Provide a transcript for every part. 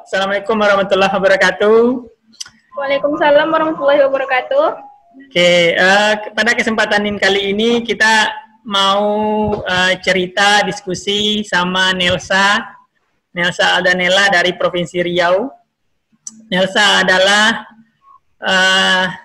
Assalamualaikum warahmatullahi wabarakatuh. Waalaikumsalam warahmatullahi wabarakatuh. Oke, pada kesempatan kali ini kita mau cerita diskusi sama Nelsa Aldanella dari Provinsi Riau. Nelsa adalah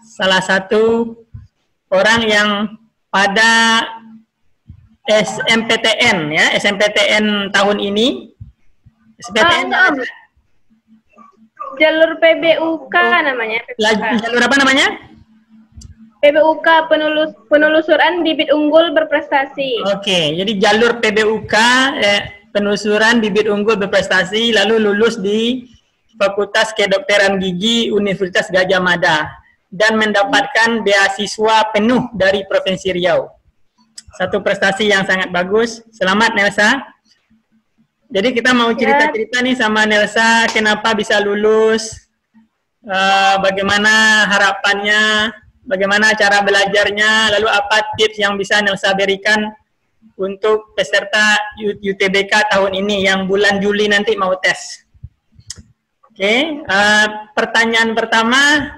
salah satu orang yang pada SMPTN tahun ini. SMPTN jalur PBUK namanya. Jalur apa namanya? PBUK, penelusuran bibit unggul berprestasi. Oke, jadi jalur PBUK penelusuran bibit unggul berprestasi, lalu lulus di Fakultas Kedokteran Gigi Universitas Gadjah Mada dan mendapatkan beasiswa penuh dari Provinsi Riau. Satu prestasi yang sangat bagus. Selamat Nelsa. Jadi kita mau cerita-cerita nih sama Nelsa, kenapa bisa lulus, bagaimana harapannya, bagaimana cara belajarnya, lalu apa tips yang bisa Nelsa berikan untuk peserta UTBK tahun ini yang bulan Juli nanti mau tes. Oke, pertanyaan pertama,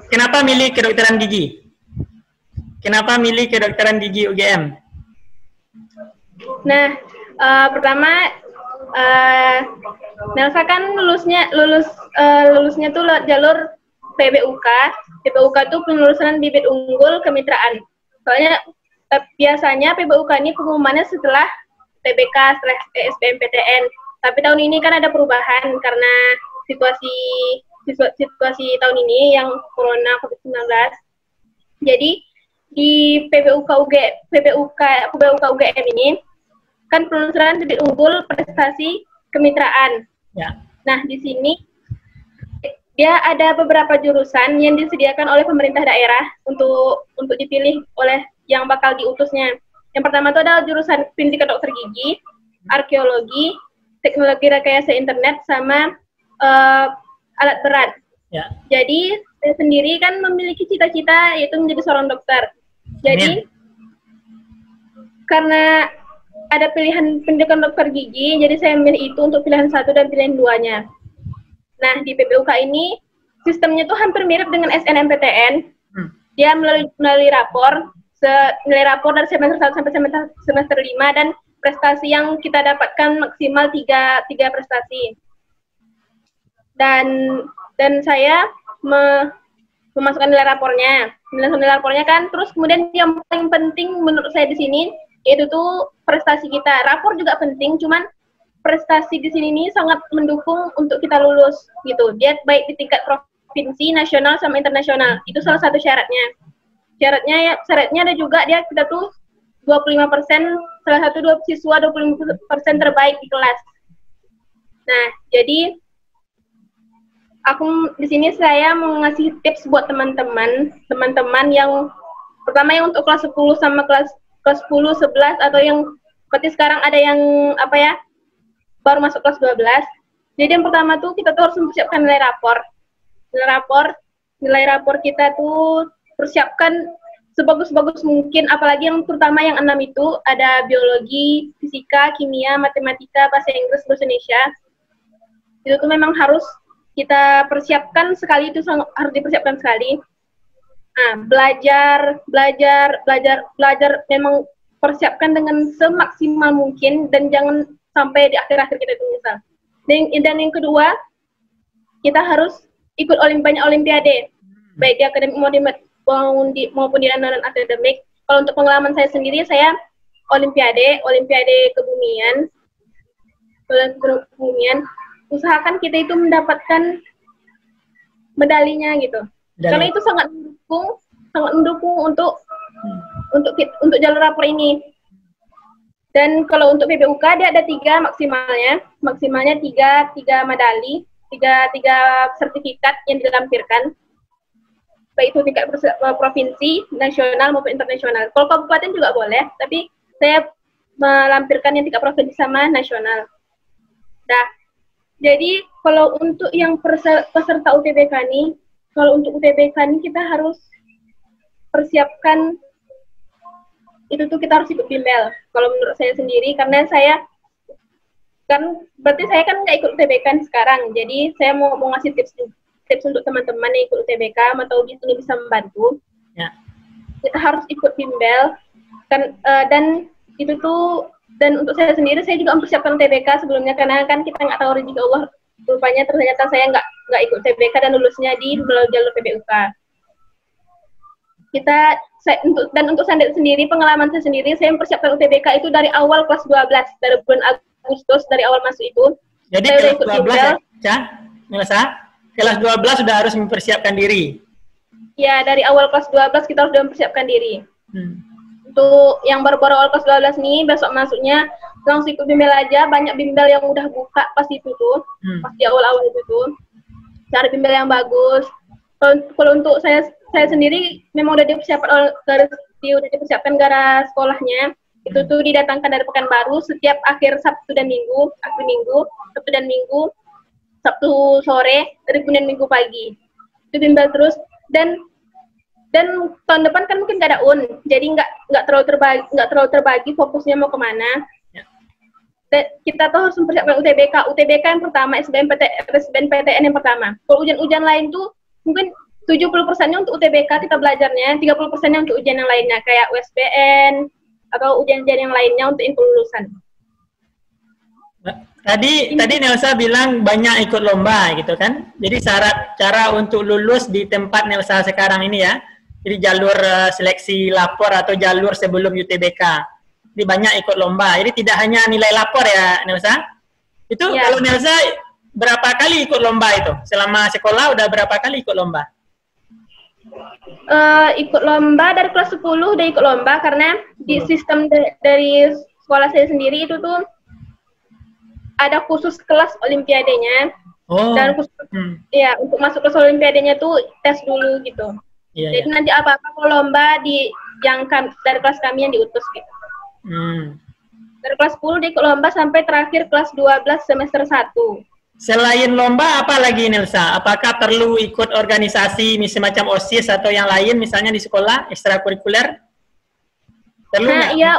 kenapa milih kedokteran gigi? Kenapa milih kedokteran gigi UGM? Nah, pertama Nelsa kan lulusnya tuh jalur PBUK. PBUK tuh penelusuran bibit unggul kemitraan. Soalnya biasanya PBUK ini pengumumannya setelah TBK, setelah SBMPTN. Tapi tahun ini kan ada perubahan karena situasi tahun ini yang Corona COVID-19. Jadi di PBUK UGM ini kan penelusuran bibit unggul prestasi kemitraan. Ya. Nah, di sini dia ada beberapa jurusan yang disediakan oleh pemerintah daerah untuk dipilih oleh yang bakal diutusnya. Yang pertama itu adalah jurusan pendidikan dokter gigi, arkeologi, teknologi rekayasa internet, sama alat berat. Ya. Jadi saya sendiri kan memiliki cita-cita yaitu menjadi seorang dokter. Jadi karena ada pilihan pendidikan dokter gigi, jadi saya memilih itu untuk pilihan 1 dan pilihan 2-nya. Nah, di PBUK ini sistemnya tuh hampir mirip dengan SNMPTN. Dia melalui rapor, nilai rapor dari semester 1 sampai semester 5, dan prestasi yang kita dapatkan maksimal 3 prestasi. Dan saya memasukkan nilai rapornya. Nilai rapornya kan, terus kemudian yang paling penting menurut saya di sini yaitu tuh prestasi kita. Rapor juga penting, cuman prestasi di sini ini sangat mendukung untuk kita lulus gitu. Dia baik di tingkat provinsi, nasional, sama internasional. Itu salah satu syaratnya. Syaratnya ada juga kita tuh 25%, salah satu siswa 25% terbaik di kelas. Nah, jadi aku di sini saya mau ngasih tips buat teman-teman yang pertama yang untuk kelas 10 sama kelas 10, 11, atau yang seperti sekarang ada yang baru masuk kelas 12. Jadi yang pertama tuh kita tuh harus mempersiapkan nilai rapor. Nilai rapor kita tuh persiapkan sebagus-bagus mungkin, apalagi yang terutama yang 6 itu ada biologi, fisika, kimia, matematika, bahasa Inggris, bahasa Indonesia. Itu tuh memang harus kita persiapkan sekali, itu harus dipersiapkan sekali. Nah, belajar memang persiapkan dengan semaksimal mungkin dan jangan sampai di akhir-akhir kita itu menyesal. Dan yang kedua, kita harus ikut banyak olimpiade, baik di akademik maupun di non akademik. Kalau untuk pengalaman saya sendiri, saya olimpiade kebumian, usahakan kita itu mendapatkan medalinya gitu. Karena itu sangat mendukung untuk jalur rapor ini. Dan kalau untuk PBUK dia ada 3 maksimalnya 3 medali, 3 sertifikat yang dilampirkan, baik itu tingkat provinsi, nasional maupun internasional. Kalau kabupaten juga boleh, tapi saya melampirkan yang tingkat provinsi sama nasional. Nah, jadi kalau untuk yang peserta UTBK nih, kalau untuk UTBK ini kita harus persiapkan itu tuh, kita harus ikut bimbel. Kalau menurut saya sendiri, karena saya Kan berarti saya kan nggak ikut UTBK sekarang, jadi saya mau ngasih tips untuk teman-teman yang ikut UTBK atau ini bisa membantu. Ya. Kita harus ikut bimbel kan, dan itu tuh, dan untuk saya sendiri saya juga mempersiapkan UTBK sebelumnya, karena kan kita nggak tahu rezeki Allah, rupanya ternyata saya nggak ikut UTBK dan lulusnya di jalur PBUK. Untuk saya sendiri, pengalaman saya sendiri, saya mempersiapkan UTBK itu dari awal kelas 12, dari bulan Agustus, dari awal masuk itu. Jadi kelas 12 ya, Melsa? Kelas 12 sudah harus mempersiapkan diri. Ya, dari awal kelas 12 kita harus mempersiapkan diri. Untuk yang baru-baru awal kelas 12 nih, besok masuknya langsung ikut bimbel aja. Banyak bimbel yang udah buka pas itu tuh, pas di awal-awal itu tuh. Cari bimbel yang bagus. Kalau untuk saya sendiri memang udah dipersiapkan gara sekolahnya. Itu tuh didatangkan dari Pekanbaru setiap akhir Sabtu dan Minggu, Sabtu sore, dari Senin Minggu pagi. Itu bimbel terus, dan tahun depan kan mungkin gak ada jadi nggak terlalu terbagi fokusnya mau kemana. Kita tuh harus mempersiapkan UTBK yang pertama, SBMPTN yang pertama. Kalau ujian lain tuh mungkin 70%-nya untuk UTBK kita belajarnya, 30%-nya untuk ujian yang lainnya kayak USBN atau ujian-ujian yang lainnya untuk info lulusan. Tadi Nelsa bilang banyak ikut lomba gitu kan. Jadi cara untuk lulus di tempat Nelsa sekarang ini ya. Jadi jalur seleksi lapor atau jalur sebelum UTBK. Jadi banyak ikut lomba. Jadi tidak hanya nilai lapor ya Nelsa. Itu ya. Kalau Nelsa berapa kali ikut lomba itu? Selama sekolah udah berapa kali ikut lomba? Ikut lomba dari kelas 10 udah ikut lomba, karena di sistem dari sekolah saya sendiri itu tuh ada khusus kelas olimpiadenya. Dan khusus ya untuk masuk kelas olimpiadenya tuh tes dulu gitu. Jadi nanti apa-apa kalau lomba dari kelas kami yang diutus gitu. Dari kelas 10 dia ikut lomba sampai terakhir kelas 12 semester 1. Selain lomba apa lagi Nelsa? Apakah perlu ikut organisasi semacam OSIS atau yang lain misalnya di sekolah ekstrakurikuler? Perlu iya,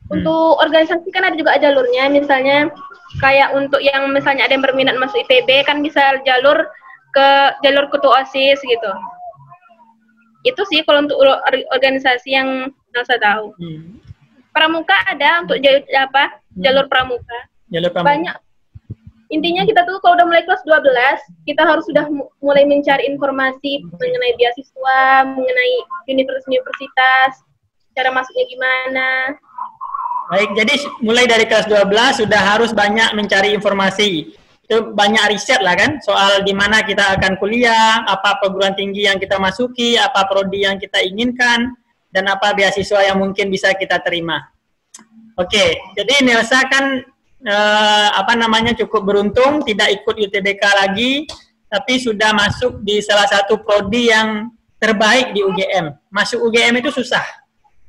untuk organisasi kan ada juga jalurnya, misalnya kayak untuk yang misalnya ada yang berminat masuk IPB kan bisa jalur ketua OSIS gitu. Itu sih kalau untuk organisasi yang Nelsa tahu. Pramuka ada untuk jalur pramuka. Banyak. Intinya kita tuh kalau udah mulai kelas 12, kita harus sudah mulai mencari informasi mengenai beasiswa, mengenai universitas, cara masuknya gimana. Baik, jadi mulai dari kelas 12 sudah harus banyak mencari informasi. Itu banyak riset lah kan, soal di mana kita akan kuliah, apa perguruan tinggi yang kita masuki, apa prodi yang kita inginkan, dan apa beasiswa yang mungkin bisa kita terima. Oke, jadi Nelsa kan cukup beruntung tidak ikut UTBK lagi, tapi sudah masuk di salah satu prodi yang terbaik di UGM. Masuk UGM itu susah.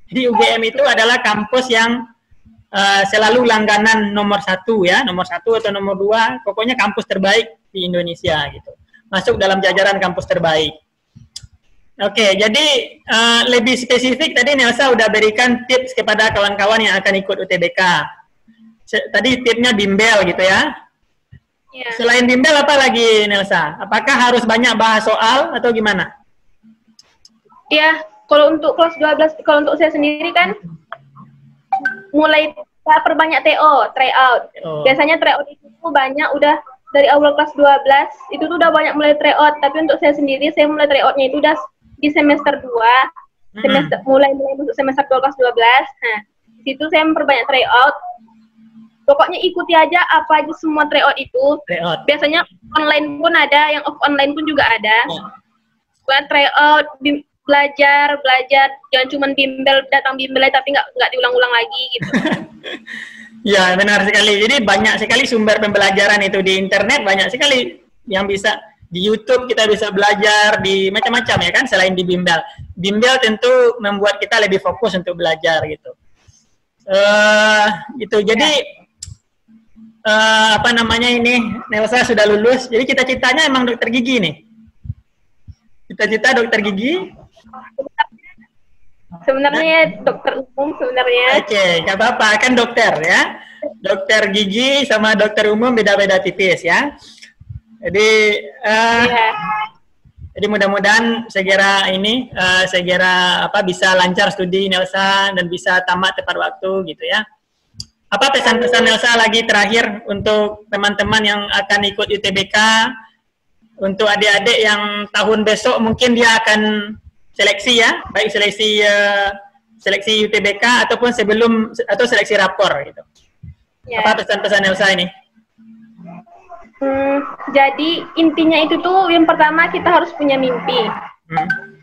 Jadi UGM itu adalah kampus yang selalu langganan nomor 1 ya, nomor 1 atau nomor 2, pokoknya kampus terbaik di Indonesia gitu. Masuk dalam jajaran kampus terbaik. Oke, jadi lebih spesifik tadi Nelsa udah berikan tips kepada kawan-kawan yang akan ikut UTBK. Tadi tipsnya bimbel gitu ya. Selain bimbel apa lagi Nelsa? Apakah harus banyak bahas soal atau gimana? Iya, kalau untuk kelas 12, kalau untuk saya sendiri kan mulai perbanyak tryout. Biasanya tryout itu banyak udah dari awal kelas 12 itu tuh udah banyak mulai tryout, tapi untuk saya sendiri saya mulai tryoutnya itu udah di semester 2. Mulai masuk semester 2 kelas 12. Nah, di situ saya memperbanyak tryout. Pokoknya ikuti aja apa aja semua tryout itu. Biasanya online pun ada, yang online pun juga ada. Buat tryout, belajar, jangan cuma datang bimbel tapi nggak diulang-ulang lagi gitu. Ya benar sekali. Jadi banyak sekali sumber pembelajaran itu di internet, banyak sekali yang bisa di YouTube kita bisa belajar di macam-macam ya kan, selain di bimbel. Bimbel tentu membuat kita lebih fokus untuk belajar gitu. Jadi Nelsa sudah lulus. Jadi cita-citanya emang dokter gigi nih. Cita-cita dokter gigi? Sebenarnya dokter umum sebenarnya. Oke, nggak apa-apa, kan dokter ya. dokter gigi sama dokter umum beda-beda tipis ya. Jadi jadi mudah-mudahan segera bisa lancar studi Nelsa dan bisa tamat tepat waktu gitu ya. Apa pesan-pesan Nelsa lagi terakhir untuk teman-teman yang akan ikut UTBK, untuk adik-adik yang tahun besok mungkin dia akan seleksi ya, baik seleksi UTBK ataupun seleksi rapor gitu. Apa pesan-pesan Nelsa ini? Jadi intinya itu tuh yang pertama kita harus punya mimpi.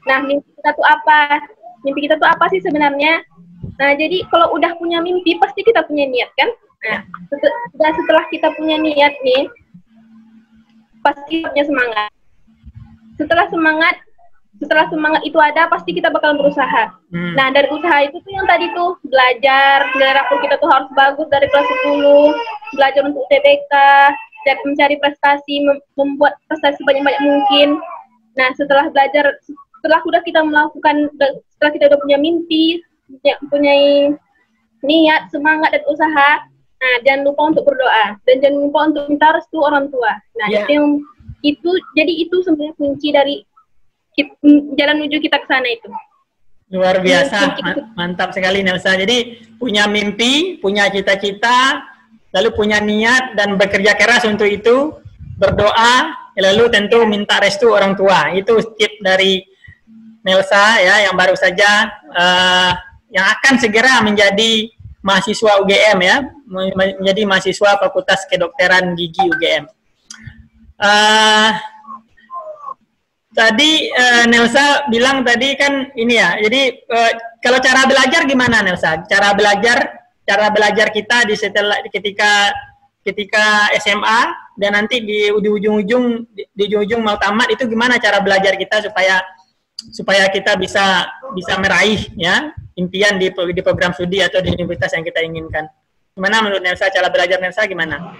Nah, mimpi kita tuh apa? Mimpi kita tuh apa sih sebenarnya? Nah, jadi kalau udah punya mimpi pasti kita punya niat kan? Nah, setelah kita punya niat nih, pasti punya semangat. Setelah semangat itu ada, pasti kita bakal berusaha. Nah, dari usaha itu tuh yang tadi tuh belajar, nilai rapor kita tuh harus bagus dari kelas 10, belajar untuk UTBK, dan mencari prestasi, membuat prestasi banyak-banyak mungkin. Nah, setelah belajar, setelah kita udah punya mimpi, punya niat, semangat dan usaha, nah jangan lupa untuk berdoa dan jangan lupa untuk minta restu orang tua. Nah, itu sebenarnya kunci dari jalan menuju kita ke sana itu. Luar biasa, mantap sekali Nelsa. Jadi punya mimpi, punya cita-cita, lalu punya niat dan bekerja keras untuk itu, berdoa, lalu tentu minta restu orang tua. Itu tip dari Nelsa ya, yang baru saja yang akan segera menjadi mahasiswa UGM ya, menjadi mahasiswa Fakultas Kedokteran Gigi UGM. Tadi Nelsa bilang tadi kan ini ya, jadi kalau cara belajar gimana Nelsa? Cara belajar kita ketika SMA dan nanti di ujung-ujung mau tamat itu gimana cara belajar kita supaya kita bisa meraih ya impian di program studi atau di universitas yang kita inginkan. Gimana menurut Nelsa cara belajar Nelsa gimana?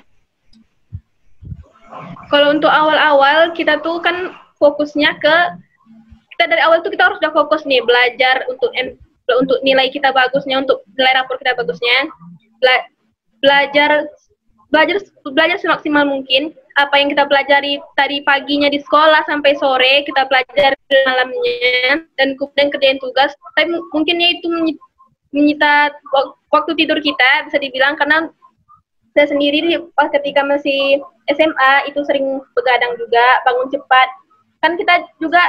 Kalau untuk awal-awal kita tuh kan fokusnya kita dari awal tuh kita harus udah fokus nih belajar untuk nilai kita bagusnya, untuk nilai rapor kita bagusnya, belajar semaksimal mungkin. Apa yang kita pelajari tadi paginya di sekolah sampai sore kita pelajari malamnya, dan kemudian kerjain tugas. Tapi mungkinnya itu menyita waktu tidur kita, bisa dibilang, karena saya sendiri pas ketika masih SMA itu sering begadang juga, bangun cepat. Kan kita juga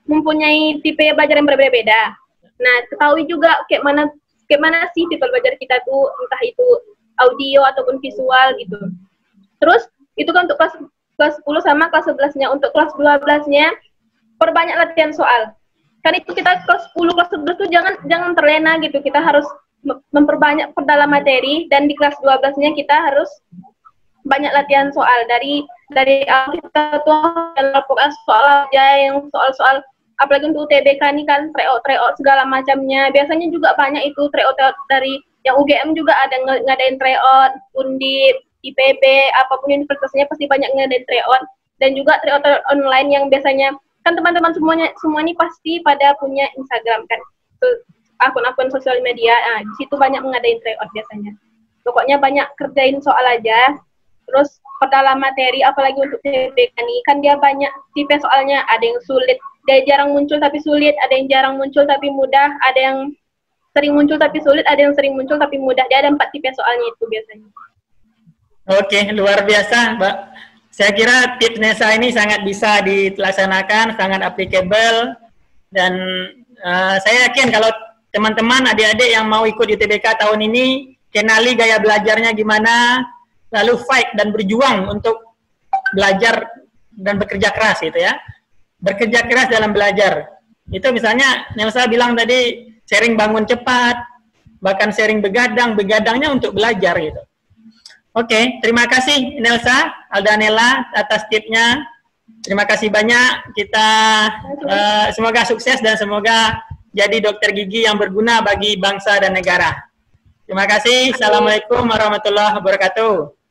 mempunyai tipe belajar yang berbeda-beda. Nah, ketahui juga kayak mana sih tipe belajar kita tuh, entah itu audio ataupun visual gitu. Terus itu kan untuk kelas 10 sama kelas 11-nya. Untuk kelas 12-nya perbanyak latihan soal. Kan itu kita kelas 10, kelas 11 tuh jangan terlena gitu. Kita harus memperbanyak perdalam materi, dan di kelas 12-nya kita harus banyak latihan soal. Dari kita tuh soal aja, yang soal apalagi untuk UTBK ini kan tryout segala macamnya. Biasanya juga banyak itu tryout dari yang UGM juga ada ngadain tryout, Undip, IPB, apapun universitasnya pasti banyak ngadain tryout, dan juga tryout online yang biasanya kan teman-teman semua ini pasti pada punya Instagram kan, akun-akun sosial media. Nah, di situ banyak ngadain tryout biasanya. Pokoknya banyak kerjain soal aja, terus perdalam materi, apalagi untuk UTBK nih kan dia banyak tipe soalnya, ada yang sulit, dia jarang muncul tapi sulit, ada yang jarang muncul tapi mudah, ada yang sering muncul tapi sulit, ada yang sering muncul tapi mudah. Dia ada 4 tipe soalnya itu biasanya. Oke, luar biasa, Mbak. Saya kira tips Nelsa ini sangat bisa dilaksanakan, sangat applicable, dan saya yakin kalau teman-teman, adik-adik yang mau ikut UTBK tahun ini, kenali gaya belajarnya gimana, lalu fight dan berjuang untuk belajar dan bekerja keras gitu ya. Bekerja keras dalam belajar. Itu misalnya Nelsa bilang tadi, sering bangun cepat, bahkan sering begadangnya untuk belajar gitu. Oke, terima kasih Nelsa, Aldanella atas tipnya. Terima kasih banyak. Kita semoga sukses dan semoga jadi dokter gigi yang berguna bagi bangsa dan negara. Terima kasih. Assalamualaikum warahmatullahi wabarakatuh.